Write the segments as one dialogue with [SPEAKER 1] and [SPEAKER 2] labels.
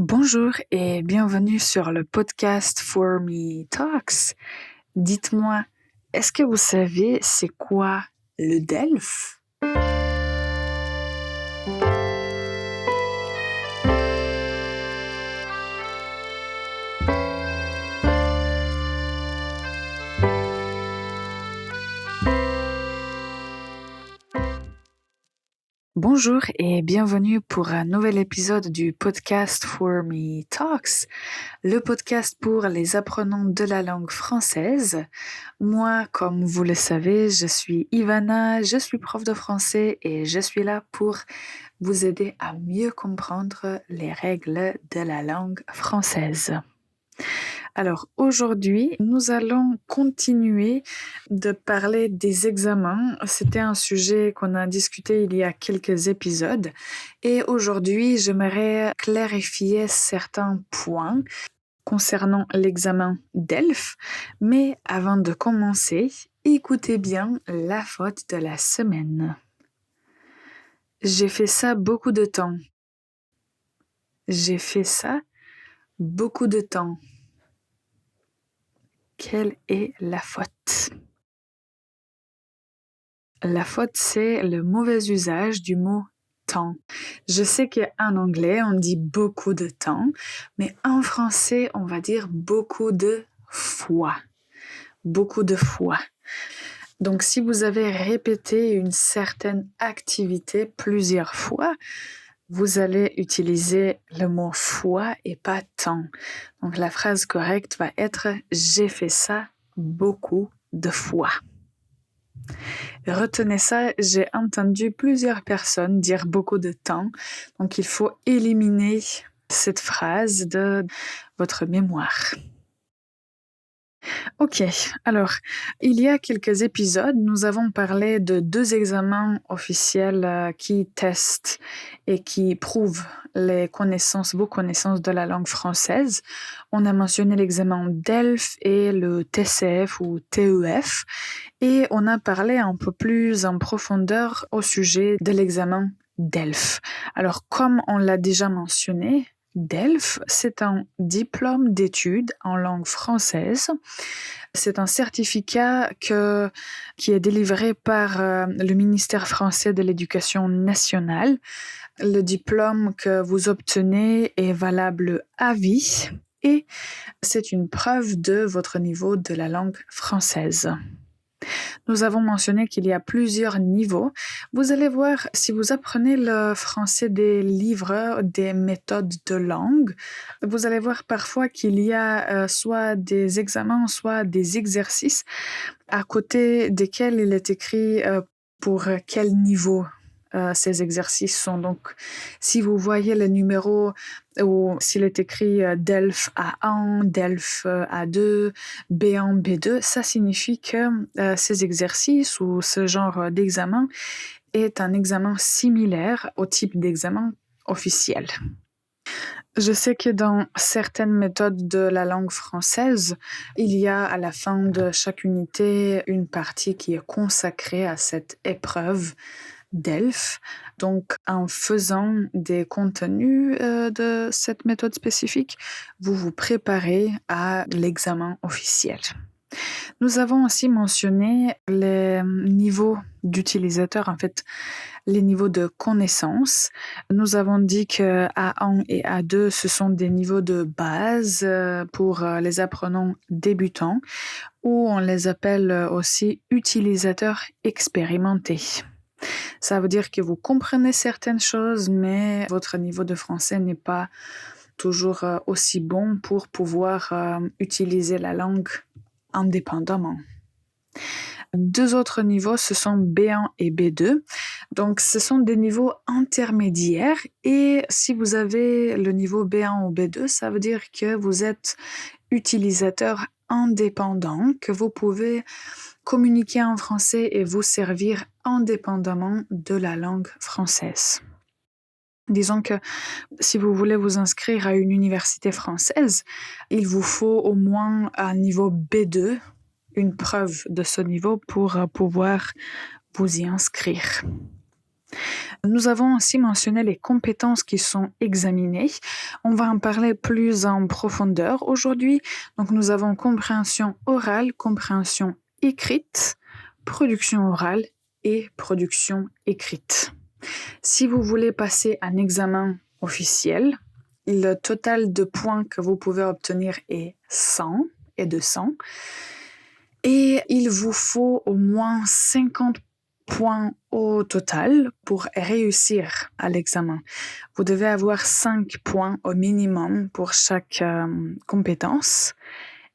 [SPEAKER 1] Bonjour et bienvenue sur le podcast For Me Talks. Dites-moi, est-ce que vous savez c'est quoi le DELF? Bonjour et bienvenue pour un nouvel épisode du podcast For Me Talks, le podcast pour les apprenants de la langue française. Moi, comme vous le savez, je suis Ivana, je suis prof de français et je suis là pour vous aider à mieux comprendre les règles de la langue française. Alors aujourd'hui, nous allons continuer de parler des examens. C'était un sujet qu'on a discuté il y a quelques épisodes et aujourd'hui, j'aimerais clarifier certains points concernant l'examen DELF. Mais avant de commencer, écoutez bien la faute de la semaine. J'ai fait ça beaucoup de temps. J'ai fait ça beaucoup de temps. Quelle est la faute? La faute, c'est le mauvais usage du mot temps. Je sais qu'en anglais, on dit beaucoup de temps, mais en français, on va dire beaucoup de fois. Beaucoup de fois. Donc, si vous avez répété une certaine activité plusieurs fois, vous allez utiliser le mot fois et pas temps. Donc, la phrase correcte va être « j'ai fait ça beaucoup de fois ». Retenez ça, j'ai entendu plusieurs personnes dire beaucoup de temps, donc il faut éliminer cette phrase de votre mémoire. Ok, alors, il y a quelques épisodes, nous avons parlé de 2 examens officiels qui testent et qui prouvent vos connaissances de la langue française. On a mentionné l'examen DELF et le TCF ou TEF et on a parlé un peu plus en profondeur au sujet de l'examen DELF. Alors, comme on l'a déjà mentionné, DELF, c'est un diplôme d'études en langue française. C'est un certificat qui est délivré par le ministère français de l'Éducation nationale. Le diplôme que vous obtenez est valable à vie et c'est une preuve de votre niveau de la langue française. Nous avons mentionné qu'il y a plusieurs niveaux. Vous allez voir, si vous apprenez le français des livres, des méthodes de langue, vous allez voir parfois qu'il y a soit des examens, soit des exercices à côté desquels il est écrit pour quel niveau ces exercices sont. Donc, si vous voyez le numéro ou s'il est écrit DELF A1, DELF A2, B1, B2, ça signifie que ces exercices ou ce genre d'examen est un examen similaire au type d'examen officiel. Je sais que dans certaines méthodes de la langue française, il y a à la fin de chaque unité une partie qui est consacrée à cette épreuve DELF. Donc, en faisant des contenus de cette méthode spécifique, vous vous préparez à l'examen officiel. Nous avons aussi mentionné les niveaux d'utilisateurs, en fait, les niveaux de connaissances. Nous avons dit que A1 et A2, ce sont des niveaux de base pour les apprenants débutants, ou on les appelle aussi utilisateurs expérimentés. Ça veut dire que vous comprenez certaines choses, mais votre niveau de français n'est pas toujours aussi bon pour pouvoir utiliser la langue indépendamment. 2 autres niveaux, ce sont B1 et B2. Donc, ce sont des niveaux intermédiaires et si vous avez le niveau B1 ou B2, ça veut dire que vous êtes utilisateur indépendant, que vous pouvez communiquer en français et vous servir indépendamment de la langue française. Disons que si vous voulez vous inscrire à une université française, il vous faut au moins un niveau B2, une preuve de ce niveau pour pouvoir vous y inscrire. Nous avons aussi mentionné les compétences qui sont examinées. On va en parler plus en profondeur aujourd'hui. Donc, nous avons compréhension orale, compréhension écrite, production orale et production écrite. Si vous voulez passer un examen officiel, le total de points que vous pouvez obtenir est 100 et 200. Et il vous faut au moins 50 points au total pour réussir à l'examen. Vous devez avoir 5 points au minimum pour chaque compétence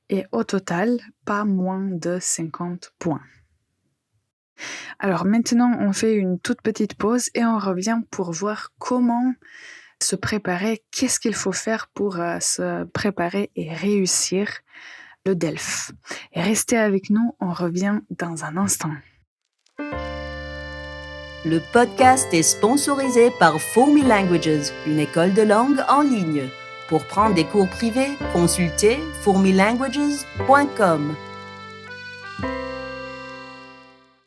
[SPEAKER 1] et au total, pas moins de 50 points. Alors maintenant, on fait une toute petite pause et on revient pour voir comment se préparer, qu'est-ce qu'il faut faire pour se préparer et réussir le DELF. Et restez avec nous, on revient dans un instant.
[SPEAKER 2] Le podcast est sponsorisé par For Me Languages, une école de langue en ligne. Pour prendre des cours privés, consultez formelanguages.com.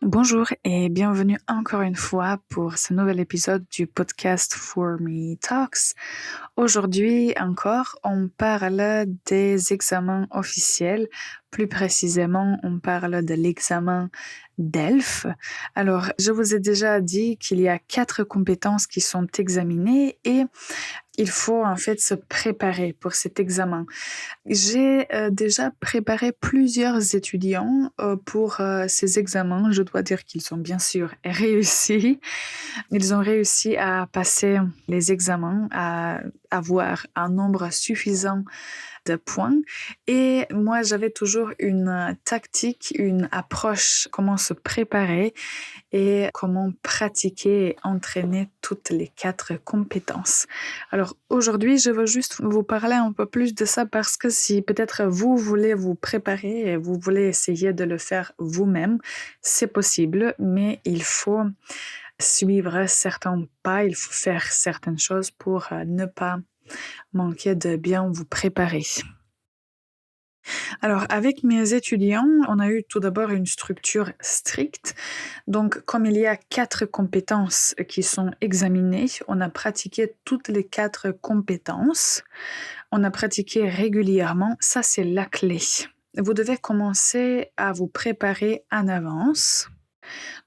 [SPEAKER 1] Bonjour et bienvenue encore une fois pour ce nouvel épisode du podcast For Me Talks. Aujourd'hui encore, on parle des examens officiels. Plus précisément, on parle de l'examen DELF. Alors, je vous ai déjà dit qu'il y a 4 compétences qui sont examinées et il faut en fait se préparer pour cet examen. J'ai déjà préparé plusieurs étudiants pour ces examens. Je dois dire qu'ils ont bien sûr réussi. Ils ont réussi à passer les examens, à avoir un nombre suffisant de points. Et moi, j'avais toujours une tactique, une approche, comment se préparer et comment pratiquer et entraîner toutes les 4 compétences. Alors aujourd'hui, je veux juste vous parler un peu plus de ça parce que si peut-être vous voulez vous préparer et vous voulez essayer de le faire vous-même, c'est possible, mais il faut suivre certains pas, il faut faire certaines choses pour ne pas manquer de bien vous préparer. Alors, avec mes étudiants, on a eu tout d'abord une structure stricte. Donc, comme il y a 4 compétences qui sont examinées, on a pratiqué toutes les 4 compétences. On a pratiqué régulièrement. Ça, c'est la clé. Vous devez commencer à vous préparer en avance.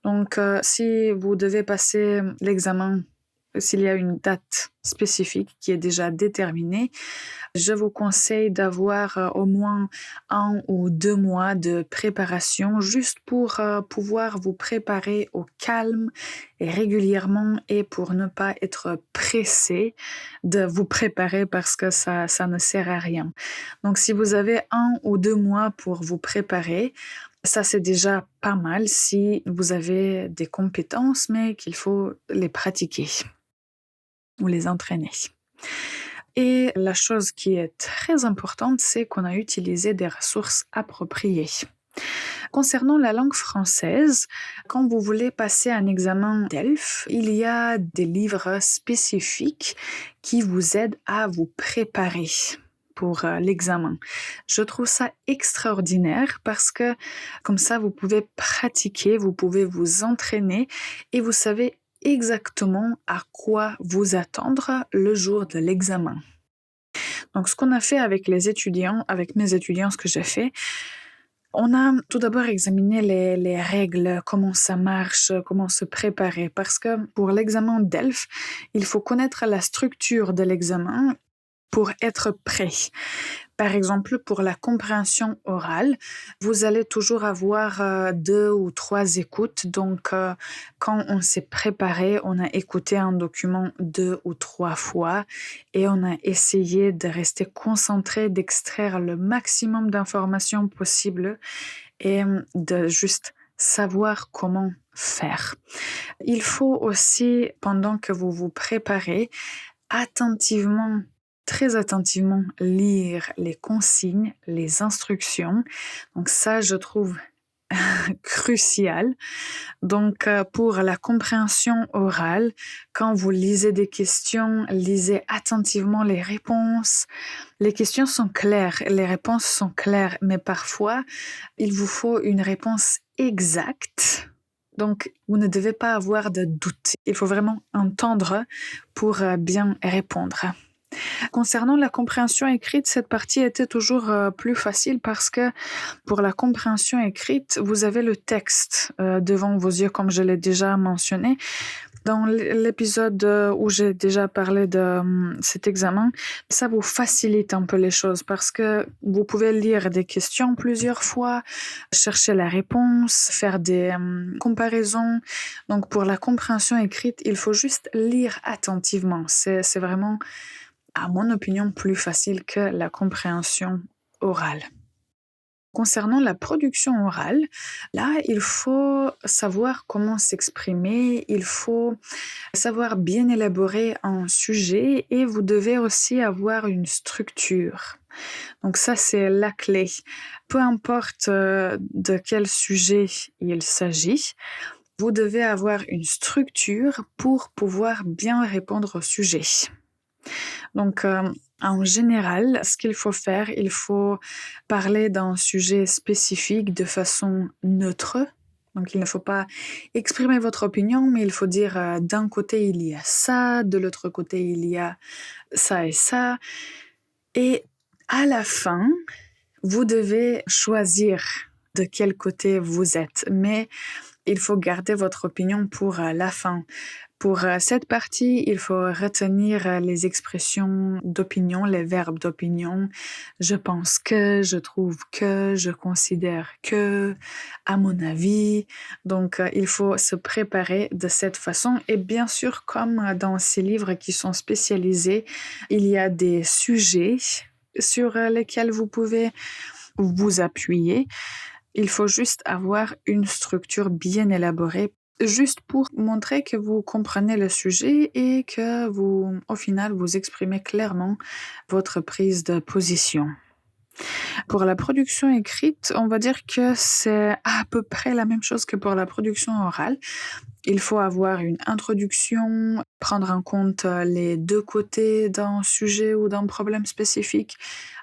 [SPEAKER 1] Donc, si vous devez passer l'examen, s'il y a une date spécifique qui est déjà déterminée, je vous conseille d'avoir au moins 1 ou 2 mois de préparation juste pour pouvoir vous préparer au calme et régulièrement et pour ne pas être pressé de vous préparer parce que ça ne sert à rien. Donc, si vous avez 1 ou 2 mois pour vous préparer, ça, c'est déjà pas mal si vous avez des compétences, mais qu'il faut les pratiquer ou les entraîner. Et la chose qui est très importante, c'est qu'on a utilisé des ressources appropriées. Concernant la langue française, quand vous voulez passer un examen DELF, il y a des livres spécifiques qui vous aident à vous préparer pour l'examen. Je trouve ça extraordinaire parce que comme ça, vous pouvez pratiquer, vous pouvez vous entraîner et vous savez exactement à quoi vous attendre le jour de l'examen. Donc, ce qu'on a fait avec mes étudiants, ce que j'ai fait, on a tout d'abord examiné les règles, comment ça marche, comment se préparer. Parce que pour l'examen DELF, il faut connaître la structure de l'examen pour être prêt. Par exemple, pour la compréhension orale, vous allez toujours avoir 2 ou 3 écoutes. Donc, quand on s'est préparé, on a écouté un document 2 ou 3 fois et on a essayé de rester concentré, d'extraire le maximum d'informations possible et de juste savoir comment faire. Il faut aussi, pendant que vous vous préparez, très attentivement lire les consignes, les instructions. Donc ça, je trouve crucial. Donc, pour la compréhension orale, quand vous lisez des questions, lisez attentivement les réponses. Les questions sont claires, les réponses sont claires, mais parfois, il vous faut une réponse exacte. Donc, vous ne devez pas avoir de doute. Il faut vraiment entendre pour bien répondre. Concernant la compréhension écrite, cette partie était toujours plus facile parce que pour la compréhension écrite, vous avez le texte devant vos yeux, comme je l'ai déjà mentionné. Dans l'épisode où j'ai déjà parlé de cet examen, ça vous facilite un peu les choses parce que vous pouvez lire des questions plusieurs fois, chercher la réponse, faire des comparaisons. Donc pour la compréhension écrite, il faut juste lire attentivement. C'est vraiment, à mon opinion, plus facile que la compréhension orale. Concernant la production orale, là, il faut savoir comment s'exprimer, il faut savoir bien élaborer un sujet et vous devez aussi avoir une structure. Donc ça, c'est la clé. Peu importe de quel sujet il s'agit, vous devez avoir une structure pour pouvoir bien répondre au sujet. Donc, en général, ce qu'il faut faire, il faut parler d'un sujet spécifique de façon neutre. Donc, il ne faut pas exprimer votre opinion, mais il faut dire d'un côté, il y a ça, de l'autre côté, il y a ça et ça. Et à la fin, vous devez choisir de quel côté vous êtes. Mais il faut garder votre opinion pour la fin. Pour cette partie, il faut retenir les expressions d'opinion, les verbes d'opinion. Je pense que, je trouve que, je considère que, à mon avis. Donc, il faut se préparer de cette façon. Et bien sûr, comme dans ces livres qui sont spécialisés, il y a des sujets sur lesquels vous pouvez vous appuyer. Il faut juste avoir une structure bien élaborée, juste pour montrer que vous comprenez le sujet et que vous, au final, vous exprimez clairement votre prise de position. Pour la production écrite, on va dire que c'est à peu près la même chose que pour la production orale. Il faut avoir une introduction, prendre en compte les deux côtés d'un sujet ou d'un problème spécifique.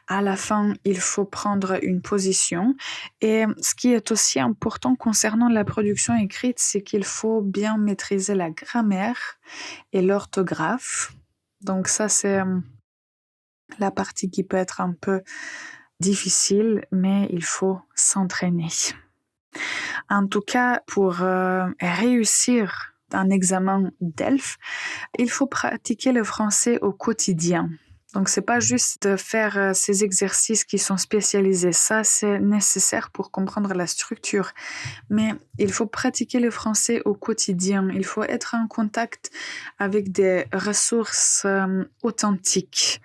[SPEAKER 1] À la fin, il faut prendre une position. Et ce qui est aussi important concernant la production écrite, c'est qu'il faut bien maîtriser la grammaire et l'orthographe. Donc ça, c'est la partie qui peut être un peu difficile, mais il faut s'entraîner. En tout cas, pour réussir un examen DELF, il faut pratiquer le français au quotidien. Donc, c'est pas juste de faire ces exercices qui sont spécialisés. Ça, c'est nécessaire pour comprendre la structure. Mais il faut pratiquer le français au quotidien. Il faut être en contact avec des ressources authentiques.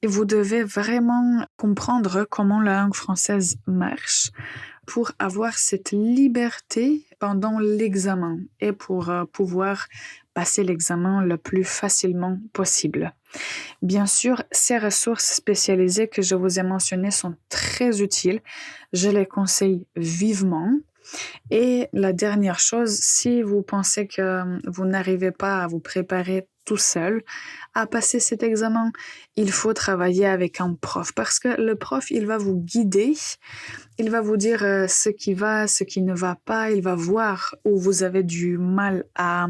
[SPEAKER 1] Et vous devez vraiment comprendre comment la langue française marche pour avoir cette liberté pendant l'examen et pour pouvoir passer l'examen le plus facilement possible. Bien sûr, ces ressources spécialisées que je vous ai mentionnées sont très utiles. Je les conseille vivement. Et la dernière chose, si vous pensez que vous n'arrivez pas à vous préparer tout seul à passer cet examen, il faut travailler avec un prof parce que le prof, il va vous guider, il va vous dire ce qui va, ce qui ne va pas, il va voir où vous avez du mal à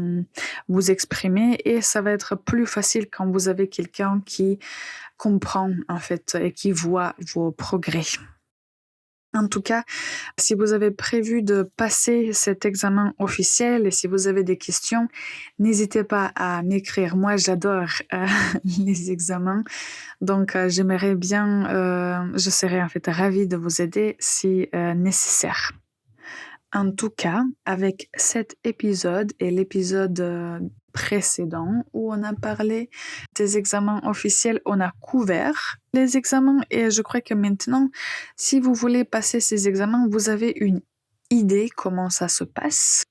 [SPEAKER 1] vous exprimer et ça va être plus facile quand vous avez quelqu'un qui comprend en fait et qui voit vos progrès. En tout cas, si vous avez prévu de passer cet examen officiel et si vous avez des questions, n'hésitez pas à m'écrire. Moi, j'adore les examens, donc j'aimerais bien, je serais en fait ravie de vous aider si nécessaire. En tout cas, avec cet épisode et l'épisode précédent où on a parlé des examens officiels, on a couvert les examens et je crois que maintenant, si vous voulez passer ces examens, vous avez une idée comment ça se passe.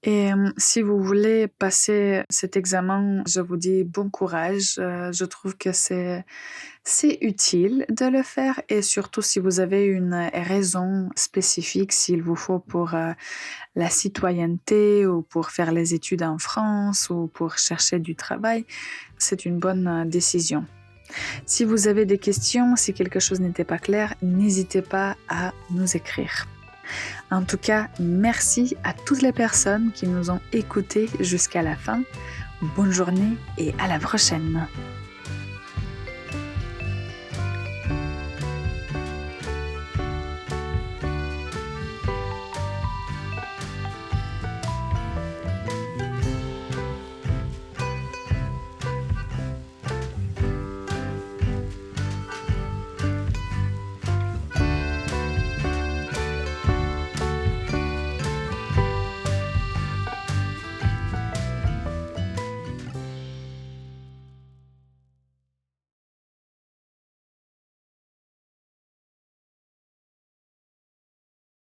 [SPEAKER 1] Et si vous voulez passer cet examen, je vous dis bon courage. Je trouve que c'est utile de le faire et surtout si vous avez une raison spécifique, s'il vous faut pour la citoyenneté ou pour faire les études en France ou pour chercher du travail, c'est une bonne décision. Si vous avez des questions, si quelque chose n'était pas clair, n'hésitez pas à nous écrire. En tout cas, merci à toutes les personnes qui nous ont écoutés jusqu'à la fin. Bonne journée et à la prochaine.